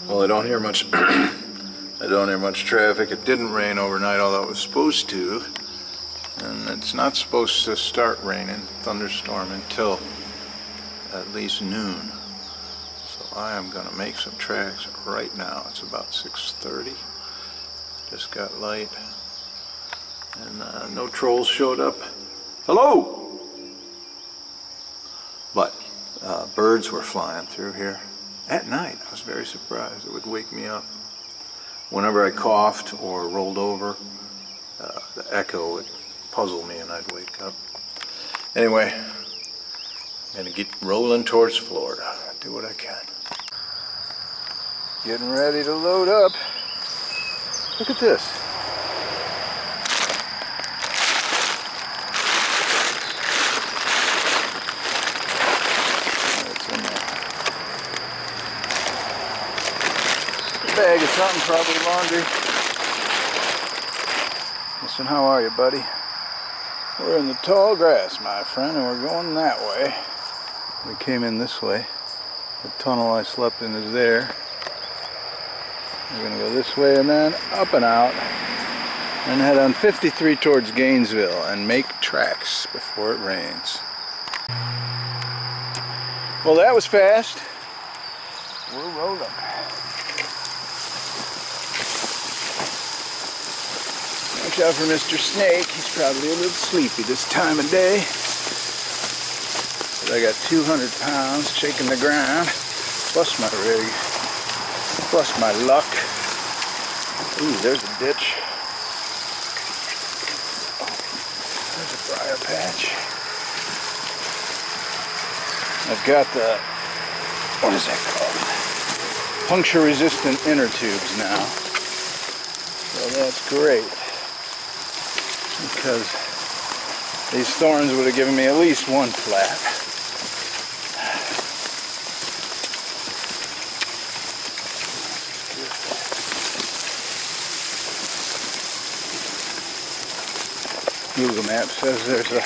Well, I don't hear much. I don't hear much traffic. It didn't rain overnight, although it was supposed to, and it's not supposed to start raining, thunderstorm, until at least noon. So I am going to make some tracks right now. It's about 6:30. Just got light, and no trolls showed up. Hello! But birds were flying through here at night. I was very surprised. It would wake me up. Whenever I coughed or rolled over, the echo would puzzle me and I'd wake up. Anyway, I'm gonna get rolling towards Florida. Do what I can. Getting ready to load up. Look at this. What's in there? A bag of something, probably laundry. Listen, how are you, buddy? We're in the tall grass, my friend, and we're going that way. We came in this way. The tunnel I slept in is there. We're going to go this way and then up and out and head on 53 towards Gainesville and make tracks before it rains. Well, that was fast. We're rolling. Watch out for Mr. Snake. He's probably a little sleepy this time of day. But I got 200 pounds shaking the ground, plus my rig. Plus my luck. Ooh, there's a ditch. There's a briar patch. I've got the, what is that called? Puncture resistant inner tubes now. So that's great. Because these thorns would have given me at least one flat. Google Maps says there's a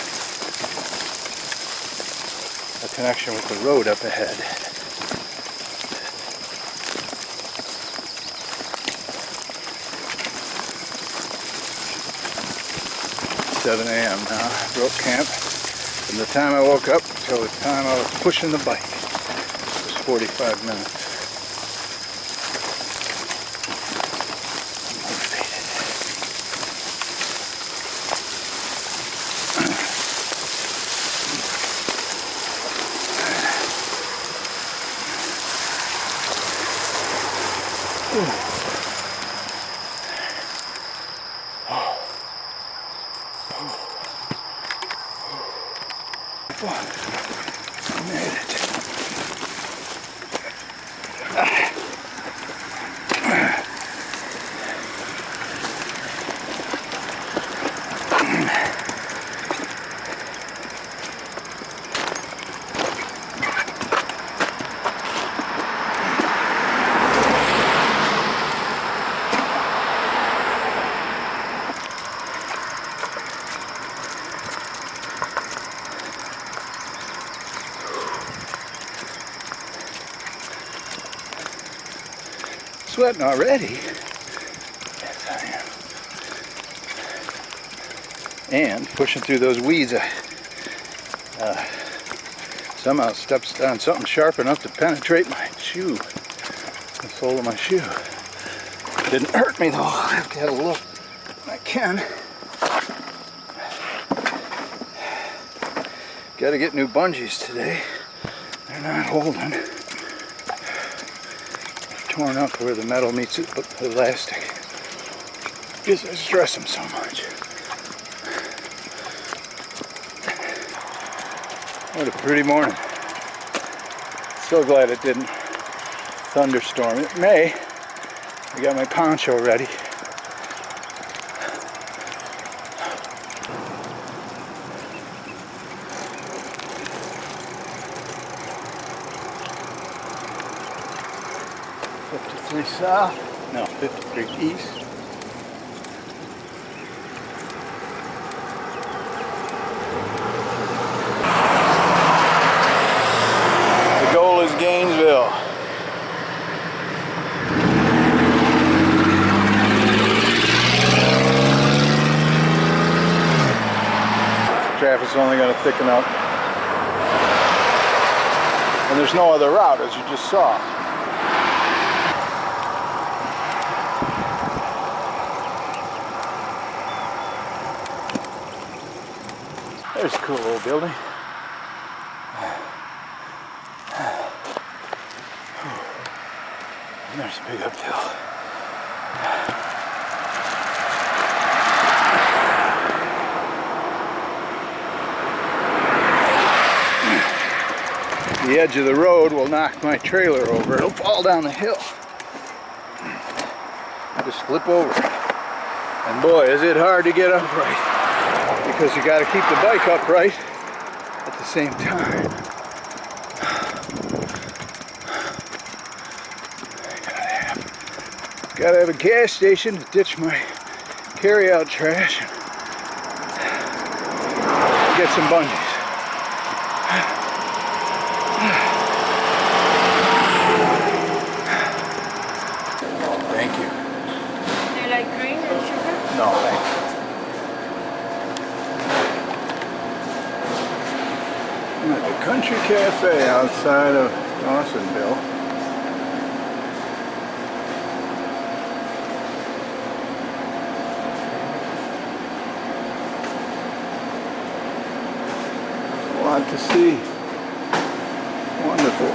connection with the road up ahead. 7 a.m. now. I broke camp. From the time I woke up till the time I was pushing the bike. It was 45 minutes. I made it. Sweating already. Yes, I am. And pushing through those weeds, I somehow stepped on something sharp enough to penetrate my shoe, the sole of my shoe. Didn't hurt me though. I've got to look. I can. Got to get new bungees today. They're not holding. Torn up where the metal meets it, but the elastic. Because I stress them so much. What a pretty morning. So glad it didn't thunderstorm. It may. I got my poncho ready. South, no, 53 east. traffic's only going to thicken up. And there's no other route, as you just saw. There's a cool little building. And there's a big uphill. The edge of the road will knock my trailer over. It'll fall down the hill. I just flip over. And boy, is it hard to get upright. Because you got to keep the bike upright at the same time. Gotta have a gas station to ditch my carry-out trash. Get some bungees. Thank you. Do you like green and sugar? No, thanks. I'm at the Country Cafe outside of Dawsonville. A lot to see. Wonderful.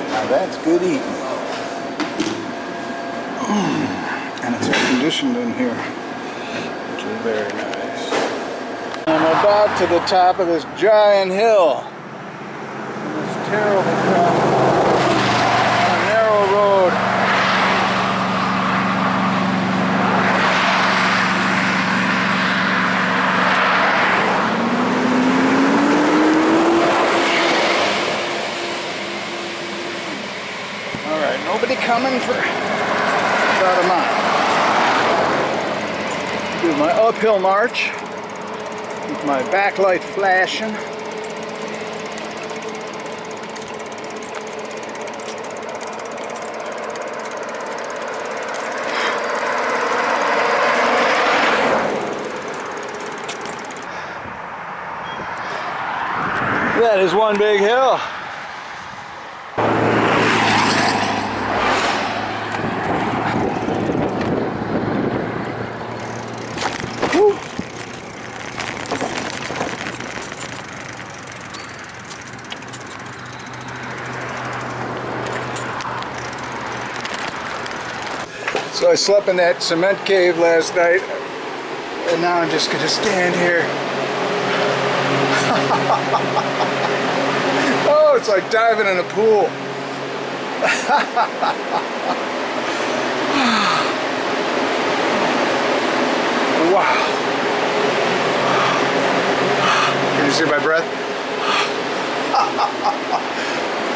Now that's good eating. And it's air conditioned in here, which is very nice. I'm about to the top of this giant hill. This terrible drop. A narrow road. Alright, nobody coming for about a mile. Do my uphill march with my backlight flashing. That is one big hill. So I slept in that cement cave last night, and now I'm just gonna stand here. Oh, it's like diving in a pool. Wow. Can you see my breath?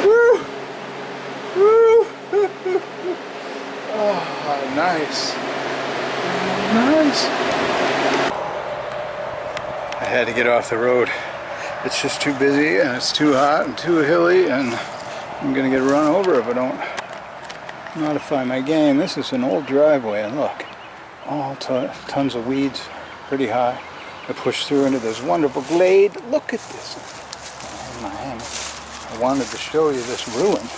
Woo! Woo! Oh, nice. Nice. I had to get off the road. It's just too busy and it's too hot and too hilly, and I'm gonna get run over if I don't modify my game. This is an old driveway, and look, all tons of weeds, pretty high. I pushed through into this wonderful glade. Look at this. Oh, man. I wanted to show you this ruin.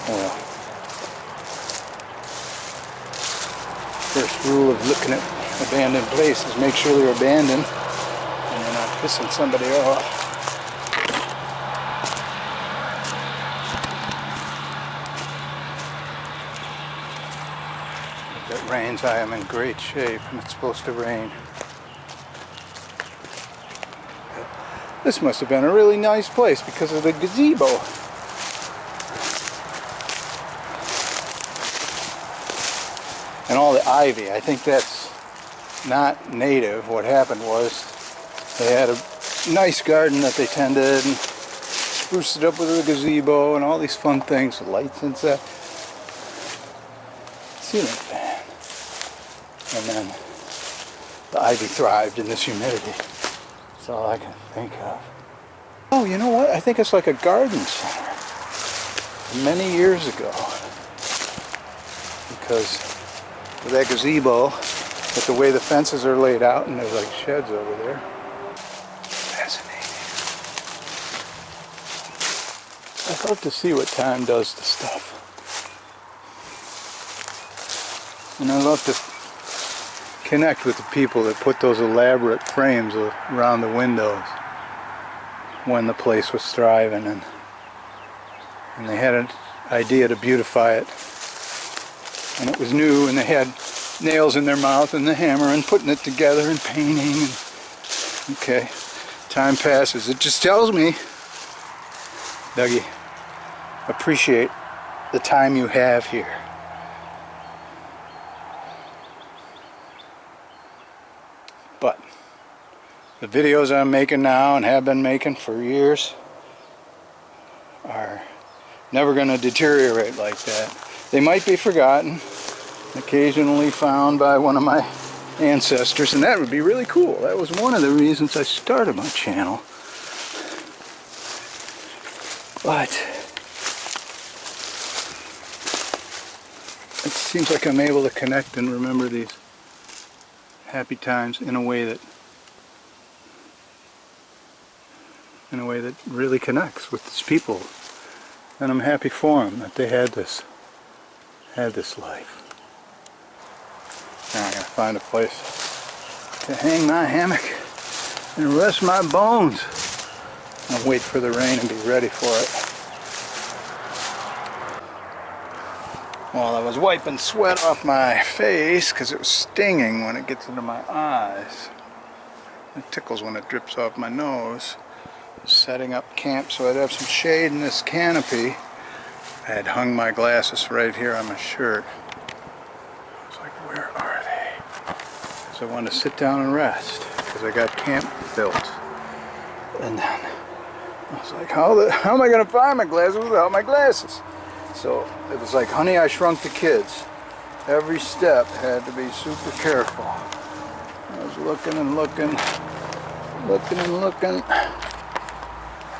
Well, first rule of looking at abandoned places, make sure they're abandoned and you're not pissing somebody off. If it rains, I am in great shape, and it's supposed to rain. This must have been a really nice place because of the gazebo. And all the ivy. I think that's not native. What happened was they had a nice garden that they tended and spruced it up with a gazebo and all these fun things, lights inside, ceiling fan, and then the ivy thrived in this humidity. That's all I can think of. Oh, you know what? I think it's like a garden center. Many years ago, because of that gazebo, with the way the fences are laid out, and there's like sheds over there. Fascinating. I'd love to see what time does to stuff. And I'd love to connect with the people that put those elaborate frames around the windows when the place was thriving, and they had an idea to beautify it, and it was new, and they had nails in their mouth and the hammer and putting it together and painting. And okay, time passes. It just tells me, Dougie, appreciate the time you have here. But the videos I'm making now and have been making for years are never going to deteriorate like that. They might be forgotten, occasionally found by one of my ancestors, and that would be really cool. That was one of the reasons I started my channel. But it seems like I'm able to connect and remember these happy times in a way that really connects with these people, and I'm happy for them that they had this life. Now I gotta find a place to hang my hammock and rest my bones and wait for the rain and be ready for it. While I was wiping sweat off my face because it was stinging when it gets into my eyes, it tickles when it drips off my nose, setting up camp so I'd have some shade in this canopy. I had hung my glasses right here on my shirt. I was like, where are they? Because I wanted to sit down and rest because I got camp built. And then I was like, how am I going to find my glasses without my glasses? So it was like Honey, I Shrunk the Kids. Every step had to be super careful. I was looking and looking, and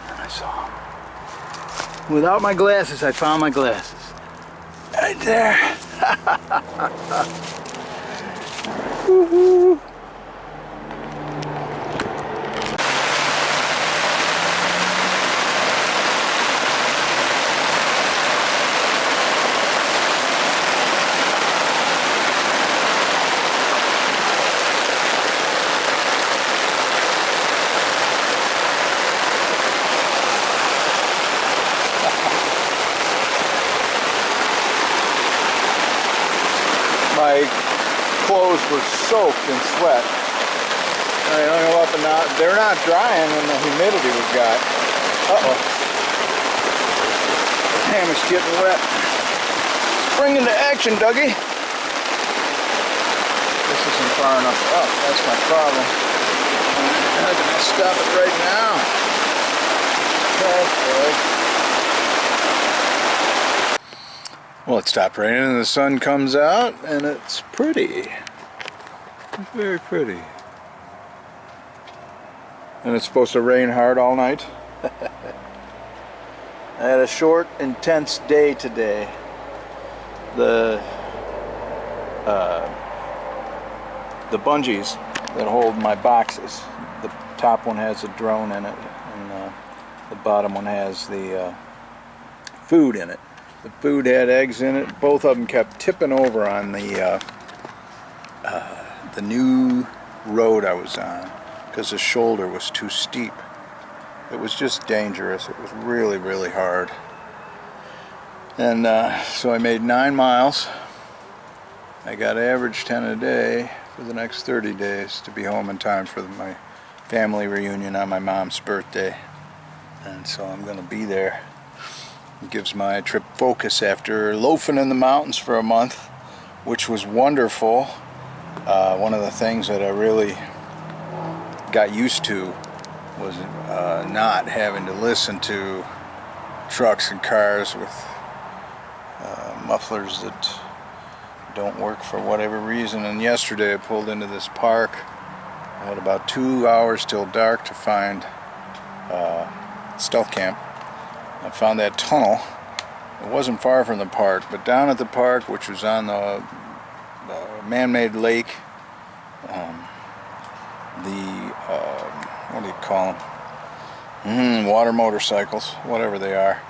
I saw them. Without my glasses, I found my glasses. Right there. Woohoo! My clothes were soaked in sweat. I hung them up and out. They're not drying when the humidity was got. Uh-oh. The hammock's getting wet. Spring into action, Dougie. This isn't far enough up. That's my problem. I'm going to stop it right now. Okay. Well, it stopped raining and the sun comes out and it's pretty. It's very pretty. And it's supposed to rain hard all night. I had a short, intense day today. The bungees that hold my boxes. The top one has a drone in it and the bottom one has the food in it. The food had eggs in it. Both of them kept tipping over on the new road I was on because the shoulder was too steep. It was just dangerous. It was really, really hard. And so I made 9 miles. I got average 10 a day for the next 30 days to be home in time for my family reunion on my mom's birthday. And so I'm going to be there. It gives my trip focus after loafing in the mountains for a month, which was wonderful. One of the things that I really got used to was not having to listen to trucks and cars with mufflers that don't work for whatever reason. And yesterday I pulled into this park. I had about 2 hours till dark to find stealth camp. I found that tunnel. It wasn't far from the park, but down at the park, which was on the man-made lake, what do you call them? Water motorcycles, whatever they are.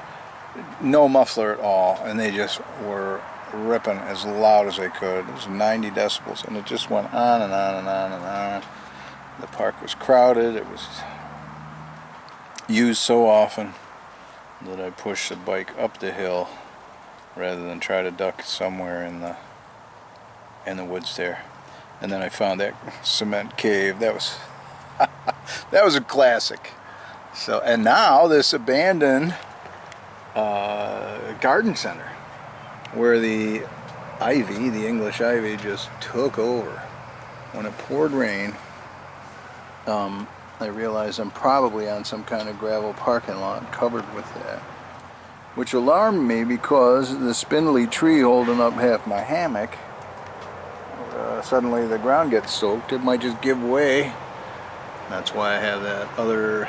No muffler at all, and they just were ripping as loud as they could. It was 90 decibels, and it just went on and on and on and on. The park was crowded. It was used so often that I pushed the bike up the hill rather than try to duck somewhere in the woods there. And then I found that cement cave. That was that was a classic. So, and now this abandoned garden center where the ivy, the English ivy, just took over. When it poured rain, I realized I'm probably on some kind of gravel parking lot covered with that, which alarmed me because the spindly tree holding up half my hammock, suddenly the ground gets soaked. It might just give way. That's why I have that other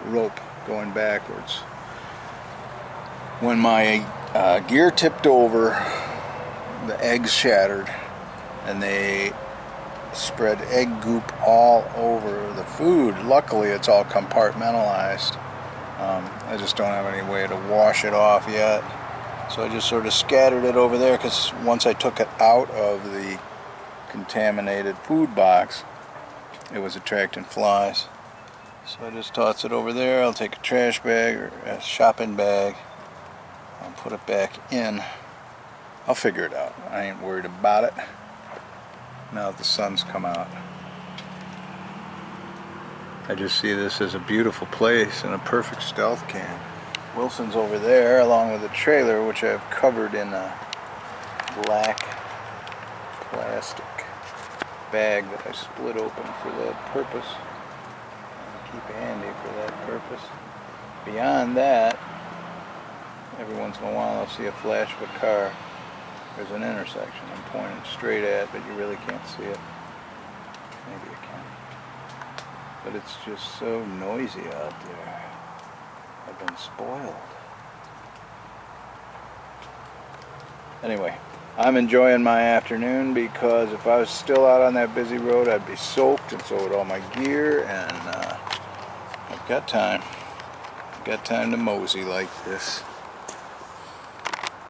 rope going backwards. When my gear tipped over, the eggs shattered and they spread egg goop all over the food. Luckily it's all compartmentalized. I just don't have any way to wash it off yet, so I just sort of scattered it over there, because once I took it out of the contaminated food box it was attracting flies. So I just toss it over there. I'll take a trash bag or a shopping bag and put it back in. I'll figure it out. I ain't worried about it now that the sun's come out. I just see this as a beautiful place and a perfect stealth camp. Wilson's over there along with a trailer, which I've covered in a black plastic bag that I split open for that purpose. And keep handy for that purpose. Beyond that, every once in a while I'll see a flash of a car. There's an intersection I'm pointing straight at, but you really can't see it. Maybe you can. But it's just so noisy out there. I've been spoiled. Anyway, I'm enjoying my afternoon, because if I was still out on that busy road I'd be soaked, and so would all my gear, and I've got time. I've got time to mosey like this.